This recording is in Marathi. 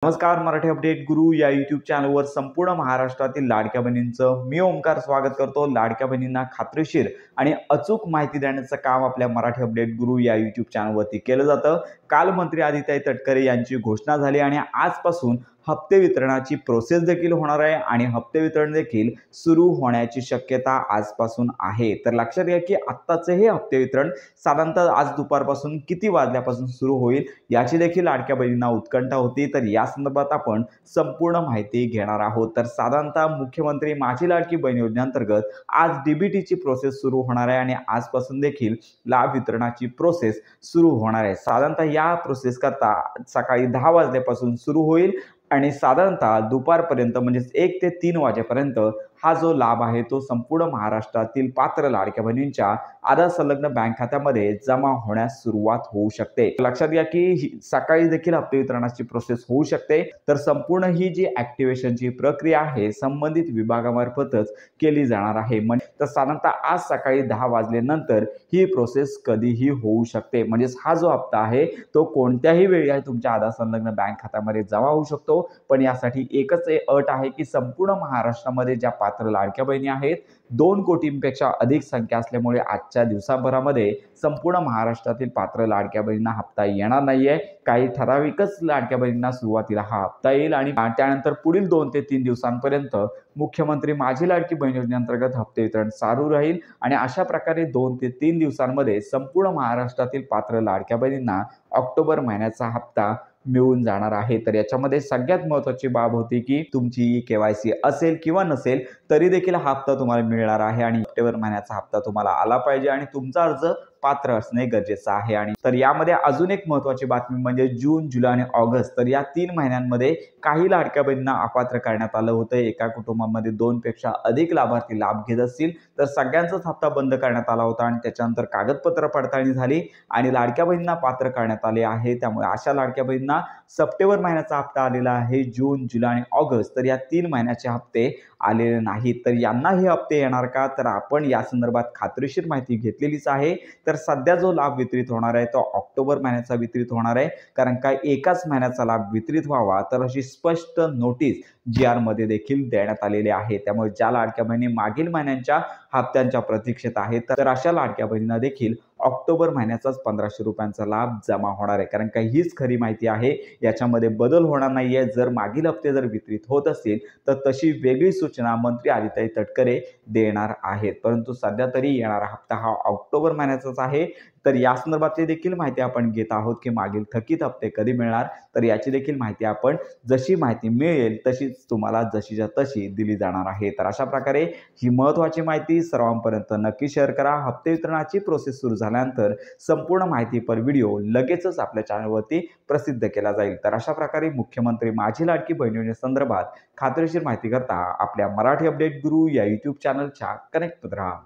नमस्कार. मराठी अपडेट गुरु या यूट्यूब चॅनलवर संपूर्ण महाराष्ट्रातील लाडक्या बहिणींचं मी ओमकार स्वागत करतो. लाडक्या बहिणींना खात्रीशीर आणि अचूक माहिती देण्याचं काम आपल्या मराठी अपडेट गुरु या यूट्यूब चॅनलवरती केलं जातं. काल मंत्री आदित्य तटकरे यांची घोषणा झाली आणि आजपासून हप्ते वितरणाची प्रोसेस देखील होणार आहे आणि हप्ते वितरण देखील सुरू होण्याची शक्यता आजपासून आहे. तर लक्षात घ्या की आत्ताचे हे हप्ते वितरण साधारणतः आज दुपारपासून किती वाजल्यापासून सुरू होईल याची देखील लाडक्या बहिणींना उत्कंठा होती. तर या संदर्भात आपण संपूर्ण माहिती घेणार आहोत. तर साधारणतः मुख्यमंत्री माझी लाडकी बहीण योजनेअंतर्गत आज डीबीटीची प्रोसेस सुरू होणार आहे आणि आजपासून देखील लाभ वितरणाची प्रोसेस सुरू होणार आहे. साधारणतः या प्रोसेस करता सकाळी 10 वाजल्यापासून सुरू होईल आणि साधारणतः दुपारपर्यंत म्हणजे 1 ते 3 वाजेपर्यंत हा जो लाभ आहे तो संपूर्ण महाराष्ट्रातील पात्र लाडक्या बहिणींच्या आधार संलग्न बँक खात्यामध्ये जमा होण्यास सुरुवात होऊ शकते. लक्षात घ्या की सकाळी देखील हप्ते वितरणाची प्रोसेस होऊ शकते. तर संपूर्ण ही जी ऍक्टिव्हेशनची प्रक्रिया आहे संबंधित विभागामार्फतच केली जाणार आहे. तर साधारणतः आज सकाळी 10 वाजल्यानंतर ही प्रोसेस कधीही होऊ शकते. म्हणजेच हा जो हप्ता आहे तो कोणत्याही वेळी आहे तुमच्या आधार संलग्न बँक खात्यामध्ये जमा होऊ शकतो. पण यासाठी एकच अट आहे की संपूर्ण महाराष्ट्रामध्ये ज्या पात्र लाडक्या बहिणी आहेत 2 कोटींपेक्षा अधिक संख्या असल्यामुळे आजच्या दिवसाभरामध्ये संपूर्ण महाराष्ट्रातील पात्र लाडक्या बहिणींना हप्ता येणार नाहीये. काही ठराविकच लाडक्या बहिणींना सुरुवातीला हा हप्ता येईल आणि त्यानंतर पुढील 2 ते 3 दिवसांपर्यंत मुख्यमंत्री माझी लाडकी बहीण योजनेअंतर्गत हप्ते वितरण चालू राहील आणि अशा प्रकारे 2 ते 3 दिवसांमध्ये संपूर्ण महाराष्ट्रातील पात्र लाडक्या बहिणींना ऑक्टोबर महिन्याचा हप्ता मिळून जाणार आहे. तर याच्यामध्ये सगळ्यात महत्त्वाची बाब होती की तुमची केवायसी असेल किंवा नसेल तरी देखील हा हप्ता तुम्हाला मिळणार आहे आणि ऑक्टोबर महिन्याचा हप्ता तुम्हाला आला पाहिजे आणि तुमचा अर्ज पात्र असणे गरजेचं आहे. आणि तर यामध्ये अजून एक महत्त्वाची बातमी म्हणजे जून, जुलै आणि ऑगस्ट तर या 3 महिन्यांमध्ये काही लाडक्या बहिणींना अपात्र करण्यात आलं होतं. एका कुटुंबामध्ये 2 पेक्षा अधिक लाभार्थी लाभ घेत असतील तर सगळ्यांचाच हप्ता बंद करण्यात आला होता आणि त्याच्यानंतर कागदपत्र पडताळणी झाली आणि लाडक्या बहिणींना पात्र करण्यात आले आहे. त्यामुळे अशा लाडक्या बहिणींना सप्टेंबर महिन्याचा हप्ता आलेला आहे. जून, जुलै आणि ऑगस्ट तर या 3 महिन्याचे हप्ते आलेले नाहीत. तर यांना हे हप्ते येणार का? तर आपण या संदर्भात खात्रीशीर माहिती घेतलेलीच आहे. तर सध्या जो लाभ वितरित होणार आहे तो ऑक्टोबर महिन्याचा वितरित होणार आहे. कारण का एकाच महिन्याचा लाभ वितरित व्हावा तर अशी स्पष्ट नोटीस GR मध्ये देखील देण्यात आलेली आहे. त्यामुळे ज्या लाडक्या बहिणी मागील महिन्यांच्या हप्त्यांच्या प्रतीक्षेत आहेत तर अशा लाडक्या बहिणींना देखील ऑक्टोबर महिन्याचाच 1500 रुपयांचा लाभ जमा होणार आहे. कारण का हीच खरी माहिती आहे, याच्यामध्ये बदल होणार नाहीये. जर मागील हप्ते जर वितरित होत असतील तर तशी वेगळी सूचना मंत्री आदित्य तटकरे देणार आहेत. परंतु सध्या तरी येणारा हप्ता हा ऑक्टोबर महिन्याचाच आहे. तर या संदर्भातली देखील माहिती आपण घेत आहोत की मागील थकीत हप्ते कधी मिळणार तर याची देखील माहिती आपण जशी माहिती मिळेल तशीच तुम्हाला जशीच्या तशी दिली जाणार आहे. तर अशा प्रकारे ही महत्त्वाची माहिती सर्वांपर्यंत नक्की शेअर करा. हप्ते वितरणाची प्रोसेस सुरू झाल्यानंतर संपूर्ण माहितीपर व्हिडिओ लगेचच आपल्या चॅनलवरती प्रसिद्ध केला जाईल. तर अशा प्रकारे मुख्यमंत्री माझी लाडकी बहीण योजनेसंदर्भात खात्रीशीर माहिती करता आपल्या मराठी अपडेट गुरु या यूट्यूब चॅनलच्या कनेक्ट राहा.